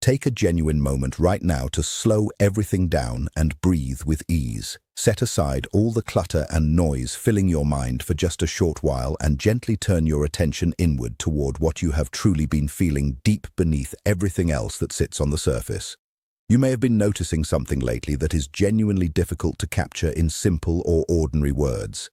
Take a genuine moment right now to slow everything down and breathe with ease. Set aside all the clutter and noise filling your mind for just a short while and gently turn your attention inward toward what you have truly been feeling deep beneath everything else that sits on the surface. You may have been noticing something lately that is genuinely difficult to capture in simple or ordinary words.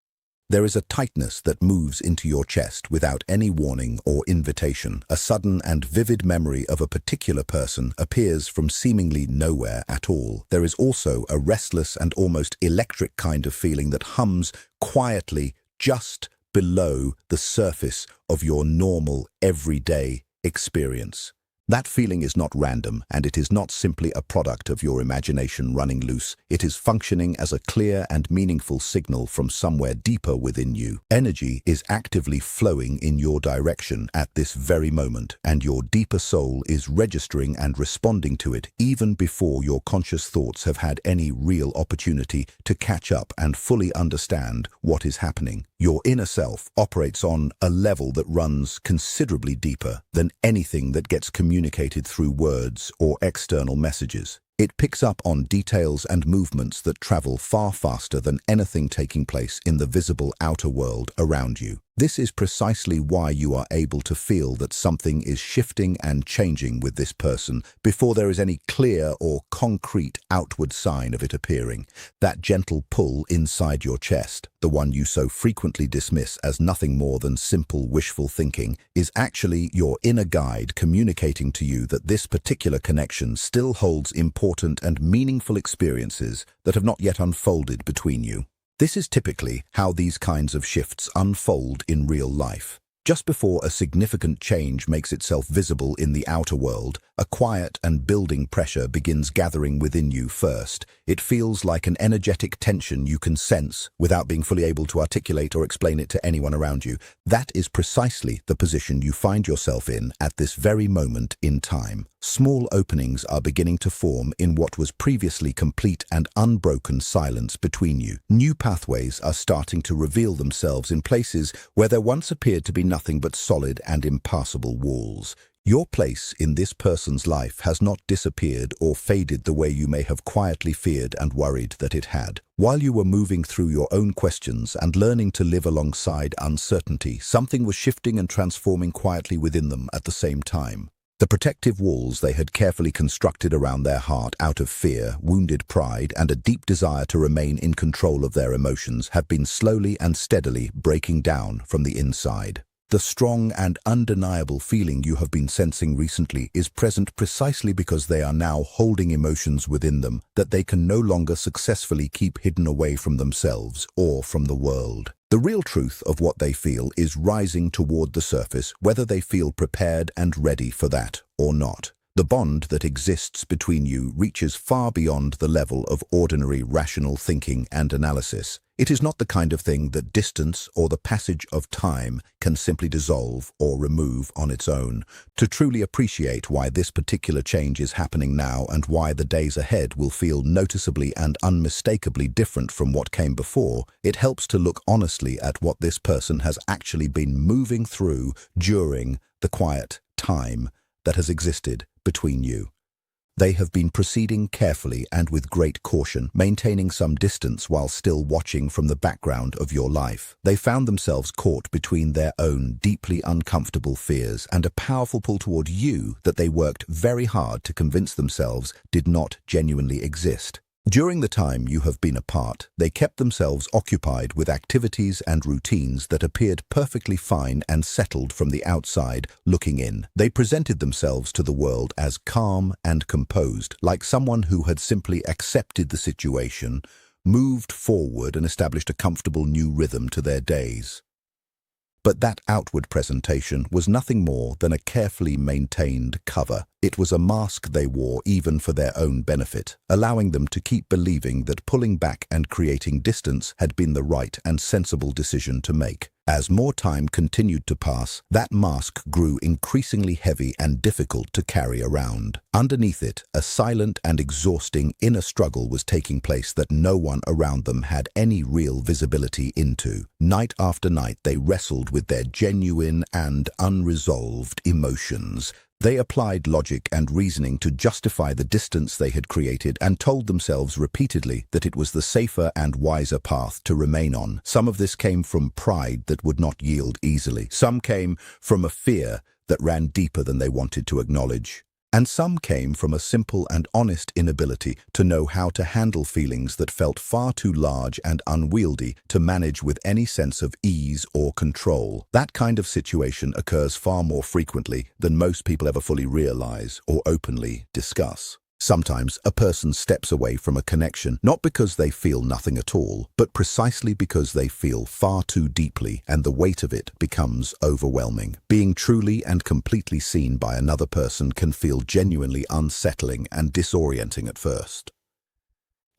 There is a tightness that moves into your chest without any warning or invitation. A sudden and vivid memory of a particular person appears from seemingly nowhere at all. There is also a restless and almost electric kind of feeling that hums quietly just below the surface of your normal, everyday experience. That feeling is not random, and it is not simply a product of your imagination running loose. It is functioning as a clear and meaningful signal from somewhere deeper within you. Energy is actively flowing in your direction at this very moment, and your deeper soul is registering and responding to it even before your conscious thoughts have had any real opportunity to catch up and fully understand what is happening. Your inner self operates on a level that runs considerably deeper than anything that gets communicated through words or external messages. It picks up on details and movements that travel far faster than anything taking place in the visible outer world around you. This is precisely why you are able to feel that something is shifting and changing with this person before there is any clear or concrete outward sign of it appearing. That gentle pull inside your chest, the one you so frequently dismiss as nothing more than simple wishful thinking, is actually your inner guide communicating to you that this particular connection still holds important and meaningful experiences that have not yet unfolded between you. This is typically how these kinds of shifts unfold in real life. Just before a significant change makes itself visible in the outer world, a quiet and building pressure begins gathering within you first. It feels like an energetic tension you can sense without being fully able to articulate or explain it to anyone around you. That is precisely the position you find yourself in at this very moment in time. Small openings are beginning to form in what was previously complete and unbroken silence between you. New pathways are starting to reveal themselves in places where there once appeared to be nothing but solid and impassable walls. Your place in this person's life has not disappeared or faded the way you may have quietly feared and worried that it had. While you were moving through your own questions and learning to live alongside uncertainty, something was shifting and transforming quietly within them at the same time. The protective walls they had carefully constructed around their heart out of fear, wounded pride, and a deep desire to remain in control of their emotions have been slowly and steadily breaking down from the inside. The strong and undeniable feeling you have been sensing recently is present precisely because they are now holding emotions within them that they can no longer successfully keep hidden away from themselves or from the world. The real truth of what they feel is rising toward the surface, whether they feel prepared and ready for that or not. The bond that exists between you reaches far beyond the level of ordinary rational thinking and analysis. It is not the kind of thing that distance or the passage of time can simply dissolve or remove on its own. To truly appreciate why this particular change is happening now and why the days ahead will feel noticeably and unmistakably different from what came before, it helps to look honestly at what this person has actually been moving through during the quiet time that has existed between you. They have been proceeding carefully and with great caution, maintaining some distance while still watching from the background of your life. They found themselves caught between their own deeply uncomfortable fears and a powerful pull toward you that they worked very hard to convince themselves did not genuinely exist. During the time you have been apart, they kept themselves occupied with activities and routines that appeared perfectly fine and settled from the outside looking in. They presented themselves to the world as calm and composed, like someone who had simply accepted the situation, moved forward and established a comfortable new rhythm to their days. But that outward presentation was nothing more than a carefully maintained cover. It was a mask they wore even for their own benefit, allowing them to keep believing that pulling back and creating distance had been the right and sensible decision to make. As more time continued to pass, that mask grew increasingly heavy and difficult to carry around. Underneath it, a silent and exhausting inner struggle was taking place that no one around them had any real visibility into. Night after night, they wrestled with their genuine and unresolved emotions. They applied logic and reasoning to justify the distance they had created and told themselves repeatedly that it was the safer and wiser path to remain on. Some of this came from pride that would not yield easily. Some came from a fear that ran deeper than they wanted to acknowledge. And some came from a simple and honest inability to know how to handle feelings that felt far too large and unwieldy to manage with any sense of ease or control. That kind of situation occurs far more frequently than most people ever fully realize or openly discuss. Sometimes a person steps away from a connection not because they feel nothing at all, but precisely because they feel far too deeply and the weight of it becomes overwhelming. Being truly and completely seen by another person can feel genuinely unsettling and disorienting at first.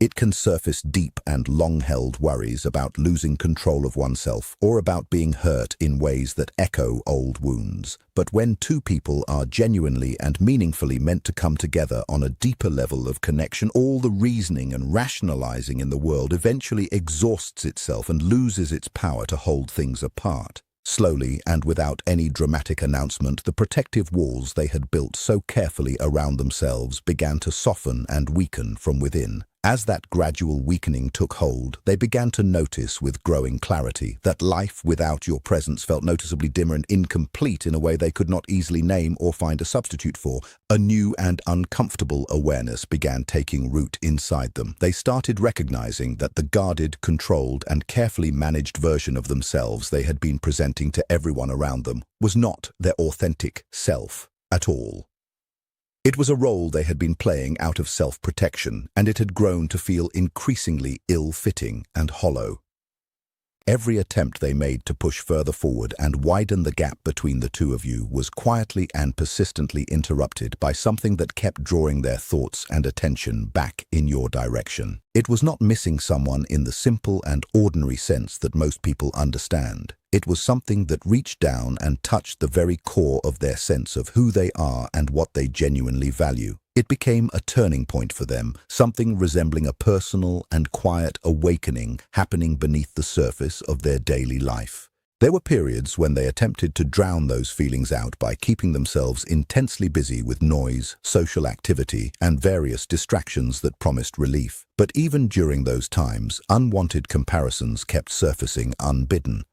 It can surface deep and long-held worries about losing control of oneself or about being hurt in ways that echo old wounds. But when two people are genuinely and meaningfully meant to come together on a deeper level of connection, all the reasoning and rationalizing in the world eventually exhausts itself and loses its power to hold things apart. Slowly and without any dramatic announcement, the protective walls they had built so carefully around themselves began to soften and weaken from within. As that gradual weakening took hold, they began to notice with growing clarity that life without your presence felt noticeably dimmer and incomplete in a way they could not easily name or find a substitute for. A new and uncomfortable awareness began taking root inside them. They started recognizing that the guarded, controlled, and carefully managed version of themselves they had been presenting to everyone around them was not their authentic self at all. It was a role they had been playing out of self-protection, and it had grown to feel increasingly ill-fitting and hollow. Every attempt they made to push further forward and widen the gap between the two of you was quietly and persistently interrupted by something that kept drawing their thoughts and attention back in your direction. It was not missing someone in the simple and ordinary sense that most people understand. It was something that reached down and touched the very core of their sense of who they are and what they genuinely value. It became a turning point for them, something resembling a personal and quiet awakening happening beneath the surface of their daily life. There were periods when they attempted to drown those feelings out by keeping themselves intensely busy with noise, social activity, and various distractions that promised relief. But even during those times, unwanted comparisons kept surfacing unbidden.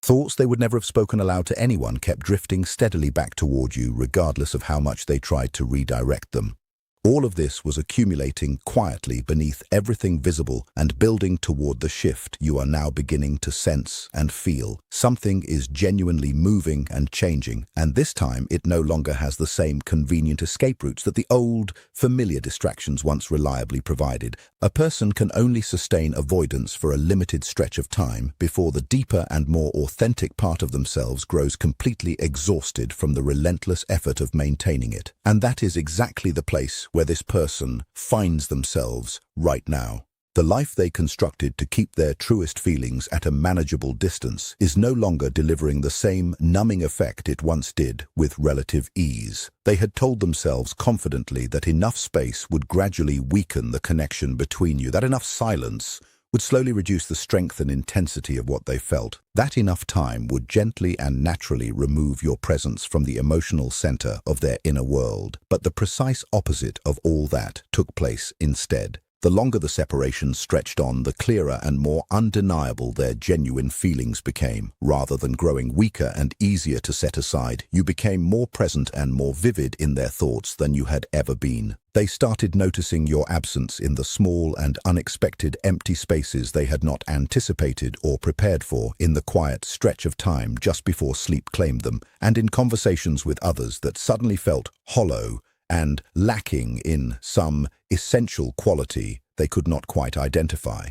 Thoughts they would never have spoken aloud to anyone kept drifting steadily back toward you, regardless of how much they tried to redirect them. All of this was accumulating quietly beneath everything visible and building toward the shift you are now beginning to sense and feel. Something is genuinely moving and changing, and this time it no longer has the same convenient escape routes that the old, familiar distractions once reliably provided. A person can only sustain avoidance for a limited stretch of time before the deeper and more authentic part of themselves grows completely exhausted from the relentless effort of maintaining it. And that is exactly the place where this person finds themselves right now. The life they constructed to keep their truest feelings at a manageable distance is no longer delivering the same numbing effect it once did with relative ease. They had told themselves confidently that enough space would gradually weaken the connection between you, that enough silence would slowly reduce the strength and intensity of what they felt. That enough time would gently and naturally remove your presence from the emotional center of their inner world. But the precise opposite of all that took place instead. The longer the separation stretched on, the clearer and more undeniable their genuine feelings became. Rather than growing weaker and easier to set aside, you became more present and more vivid in their thoughts than you had ever been. They started noticing your absence in the small and unexpected empty spaces they had not anticipated or prepared for, in the quiet stretch of time just before sleep claimed them, and in conversations with others that suddenly felt hollow and lacking in some essential quality they could not quite identify.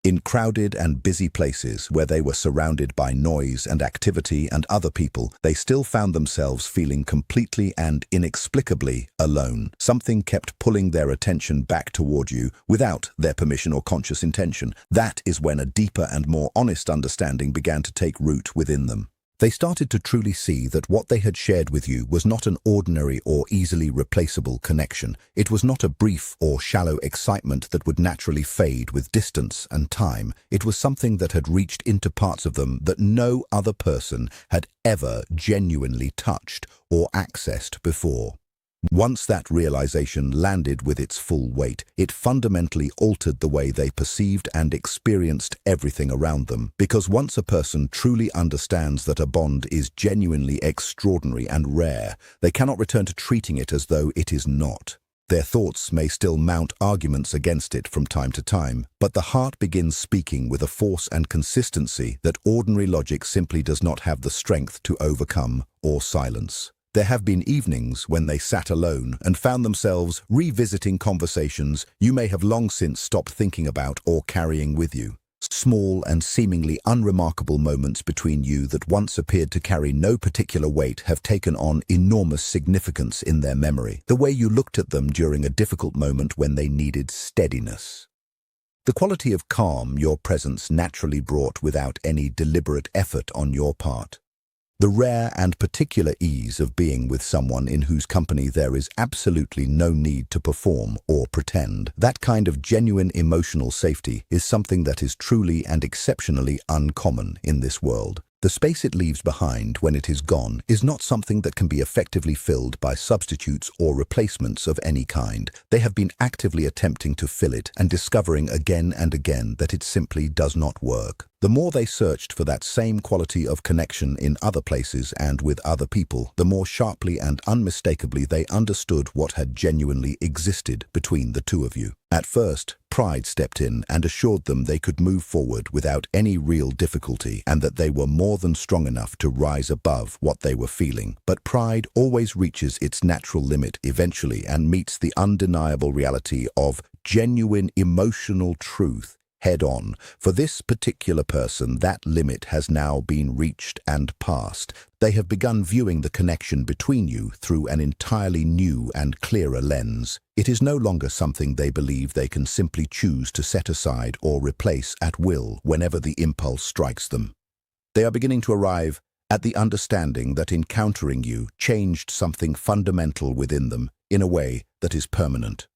In crowded and busy places where they were surrounded by noise and activity and other people, they still found themselves feeling completely and inexplicably alone. Something kept pulling their attention back toward you without their permission or conscious intention. That is when a deeper and more honest understanding began to take root within them. They started to truly see that what they had shared with you was not an ordinary or easily replaceable connection. It was not a brief or shallow excitement that would naturally fade with distance and time. It was something that had reached into parts of them that no other person had ever genuinely touched or accessed before. Once that realization landed with its full weight, it fundamentally altered the way they perceived and experienced everything around them. Because once a person truly understands that a bond is genuinely extraordinary and rare, they cannot return to treating it as though it is not. Their thoughts may still mount arguments against it from time to time, but the heart begins speaking with a force and consistency that ordinary logic simply does not have the strength to overcome or silence. There have been evenings when they sat alone and found themselves revisiting conversations you may have long since stopped thinking about or carrying with you. Small and seemingly unremarkable moments between you that once appeared to carry no particular weight have taken on enormous significance in their memory. The way you looked at them during a difficult moment when they needed steadiness. The quality of calm your presence naturally brought without any deliberate effort on your part. The rare and particular ease of being with someone in whose company there is absolutely no need to perform or pretend. That kind of genuine emotional safety is something that is truly and exceptionally uncommon in this world. The space it leaves behind when it is gone is not something that can be effectively filled by substitutes or replacements of any kind. They have been actively attempting to fill it and discovering again and again that it simply does not work. The more they searched for that same quality of connection in other places and with other people, the more sharply and unmistakably they understood what had genuinely existed between the two of you. At first, pride stepped in and assured them they could move forward without any real difficulty and that they were more than strong enough to rise above what they were feeling. But pride always reaches its natural limit eventually and meets the undeniable reality of genuine emotional truth head-on. For this particular person, that limit has now been reached and passed. They have begun viewing the connection between you through an entirely new and clearer lens. It is no longer something they believe they can simply choose to set aside or replace at will whenever the impulse strikes them. They are beginning to arrive at the understanding that encountering you changed something fundamental within them in a way that is permanent.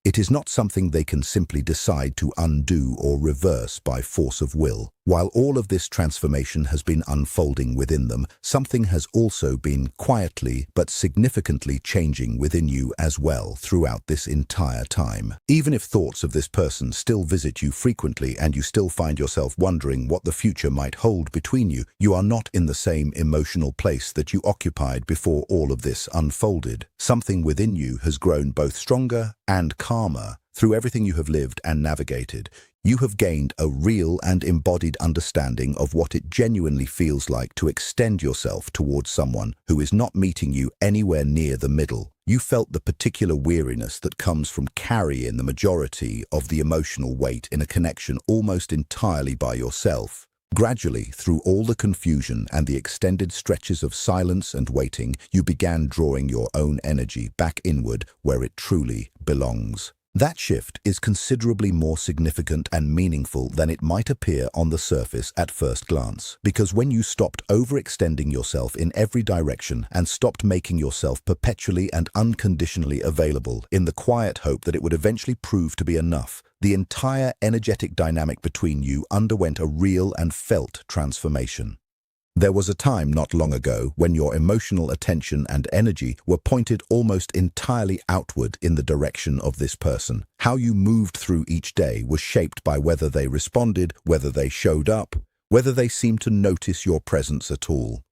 It is not something they can simply decide to undo or reverse by force of will. While all of this transformation has been unfolding within them, something has also been quietly but significantly changing within you as well throughout this entire time. Even if thoughts of this person still visit you frequently and you still find yourself wondering what the future might hold between you, you are not in the same emotional place that you occupied before all of this unfolded. Something within you has grown both stronger and calmer through everything you have lived and navigated. You have gained a real and embodied understanding of what it genuinely feels like to extend yourself towards someone who is not meeting you anywhere near the middle. You felt the particular weariness that comes from carrying the majority of the emotional weight in a connection almost entirely by yourself. Gradually, through all the confusion and the extended stretches of silence and waiting, you began drawing your own energy back inward where it truly belongs. That shift is considerably more significant and meaningful than it might appear on the surface at first glance. Because when you stopped overextending yourself in every direction and stopped making yourself perpetually and unconditionally available in the quiet hope that it would eventually prove to be enough, the entire energetic dynamic between you underwent a real and felt transformation. There was a time not long ago when your emotional attention and energy were pointed almost entirely outward in the direction of this person. How you moved through each day was shaped by whether they responded, whether they showed up, whether they seemed to notice your presence at all.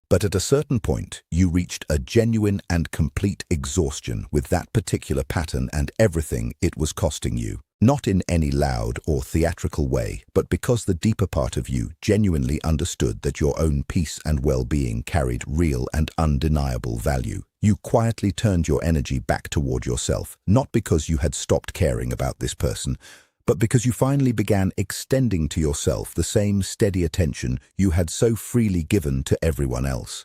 But at a certain point, you reached a genuine and complete exhaustion with that particular pattern and everything it was costing you. Not in any loud or theatrical way, but because the deeper part of you genuinely understood that your own peace and well-being carried real and undeniable value. You quietly turned your energy back toward yourself, not because you had stopped caring about this person, but because you finally began extending to yourself the same steady attention you had so freely given to everyone else.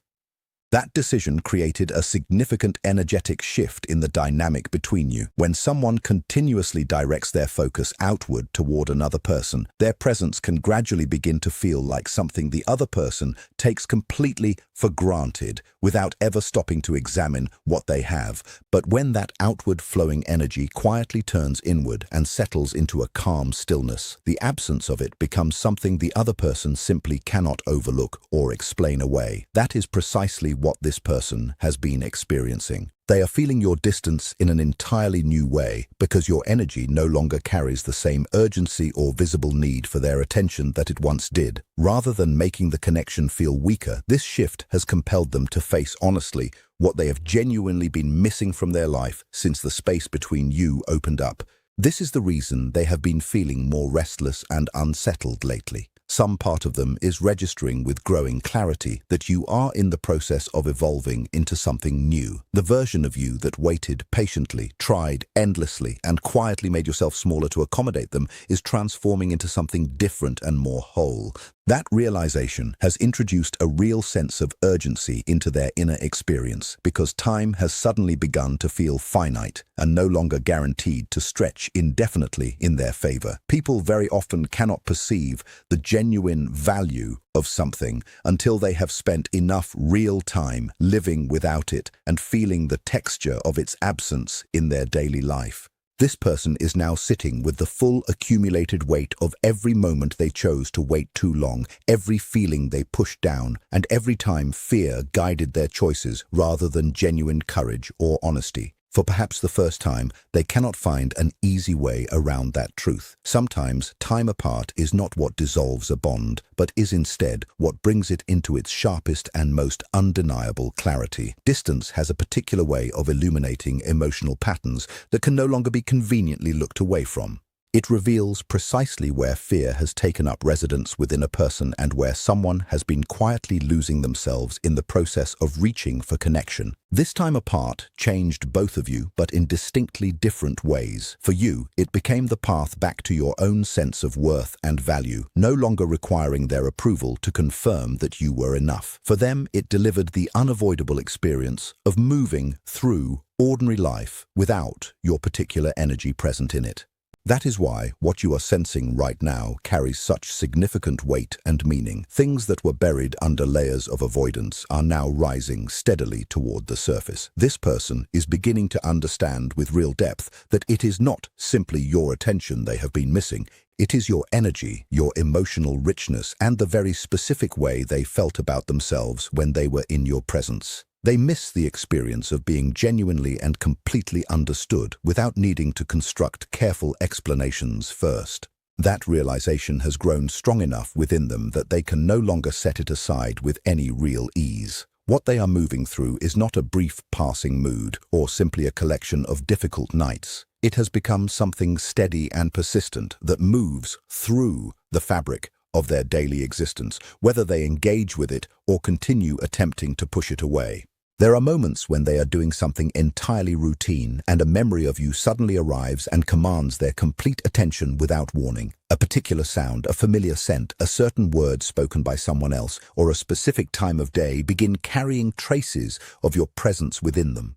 That decision created a significant energetic shift in the dynamic between you. When someone continuously directs their focus outward toward another person, their presence can gradually begin to feel like something the other person takes completely for granted without ever stopping to examine what they have. But when that outward flowing energy quietly turns inward and settles into a calm stillness, the absence of it becomes something the other person simply cannot overlook or explain away. That is precisely what this person has been experiencing. They are feeling your distance in an entirely new way because your energy no longer carries the same urgency or visible need for their attention that it once did. Rather than making the connection feel weaker, this shift has compelled them to face honestly what they have genuinely been missing from their life since the space between you opened up. This is the reason they have been feeling more restless and unsettled lately. Some part of them is registering with growing clarity that you are in the process of evolving into something new. The version of you that waited patiently, tried endlessly, and quietly made yourself smaller to accommodate them is transforming into something different and more whole. That realization has introduced a real sense of urgency into their inner experience because time has suddenly begun to feel finite and no longer guaranteed to stretch indefinitely in their favor. People very often cannot perceive the genuine value of something until they have spent enough real time living without it and feeling the texture of its absence in their daily life. This person is now sitting with the full accumulated weight of every moment they chose to wait too long, every feeling they pushed down, and every time fear guided their choices rather than genuine courage or honesty. For perhaps the first time, they cannot find an easy way around that truth. Sometimes time apart is not what dissolves a bond, but is instead what brings it into its sharpest and most undeniable clarity. Distance has a particular way of illuminating emotional patterns that can no longer be conveniently looked away from. It reveals precisely where fear has taken up residence within a person and where someone has been quietly losing themselves in the process of reaching for connection. This time apart changed both of you, but in distinctly different ways. For you, it became the path back to your own sense of worth and value, no longer requiring their approval to confirm that you were enough. For them, it delivered the unavoidable experience of moving through ordinary life without your particular energy present in it. That is why what you are sensing right now carries such significant weight and meaning. Things that were buried under layers of avoidance are now rising steadily toward the surface. This person is beginning to understand with real depth that it is not simply your attention they have been missing. It is your energy, your emotional richness, and the very specific way they felt about themselves when they were in your presence. They miss the experience of being genuinely and completely understood without needing to construct careful explanations first. That realization has grown strong enough within them that they can no longer set it aside with any real ease. What they are moving through is not a brief passing mood or simply a collection of difficult nights. It has become something steady and persistent that moves through the fabric of their daily existence, whether they engage with it or continue attempting to push it away. There are moments when they are doing something entirely routine and a memory of you suddenly arrives and commands their complete attention without warning. A particular sound, a familiar scent, a certain word spoken by someone else, or a specific time of day begin carrying traces of your presence within them.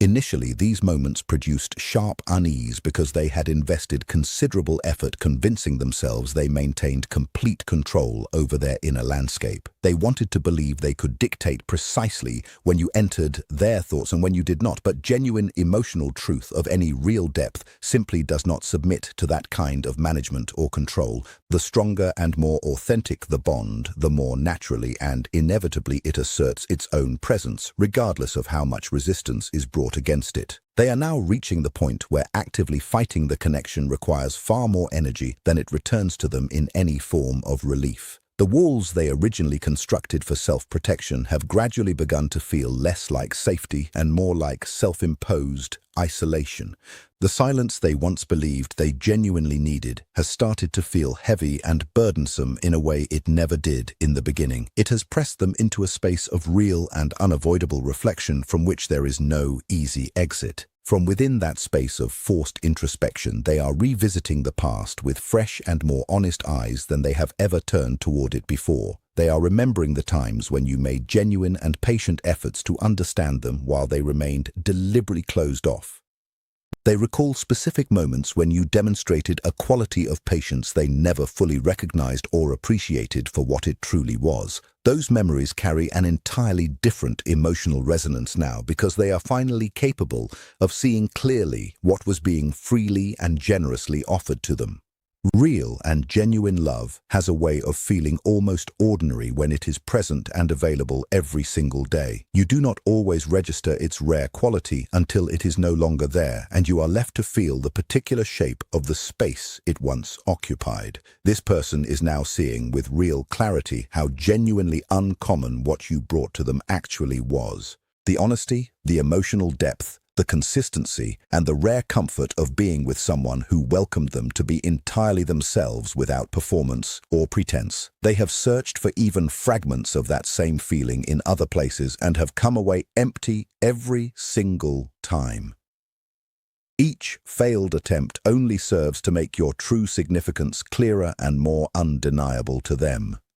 Initially, these moments produced sharp unease because they had invested considerable effort convincing themselves they maintained complete control over their inner landscape. They wanted to believe they could dictate precisely when you entered their thoughts and when you did not, but genuine emotional truth of any real depth simply does not submit to that kind of management or control. The stronger and more authentic the bond, the more naturally and inevitably it asserts its own presence, regardless of how much resistance is brought against it. They are now reaching the point where actively fighting the connection requires far more energy than it returns to them in any form of relief. The walls they originally constructed for self-protection have gradually begun to feel less like safety and more like self-imposed isolation. The silence they once believed they genuinely needed has started to feel heavy and burdensome in a way it never did in the beginning. It has pressed them into a space of real and unavoidable reflection from which there is no easy exit. From within that space of forced introspection, they are revisiting the past with fresh and more honest eyes than they have ever turned toward it before. They are remembering the times when you made genuine and patient efforts to understand them while they remained deliberately closed off. They recall specific moments when you demonstrated a quality of patience they never fully recognized or appreciated for what it truly was. Those memories carry an entirely different emotional resonance now because they are finally capable of seeing clearly what was being freely and generously offered to them. Real and genuine love has a way of feeling almost ordinary when it is present and available every single day. You do not always register its rare quality until it is no longer there, and you are left to feel the particular shape of the space it once occupied. This person is now seeing with real clarity how genuinely uncommon what you brought to them actually was. The honesty, the emotional depth, the consistency, and the rare comfort of being with someone who welcomed them to be entirely themselves without performance or pretense. They have searched for even fragments of that same feeling in other places and have come away empty every single time. Each failed attempt only serves to make your true significance clearer and more undeniable to them.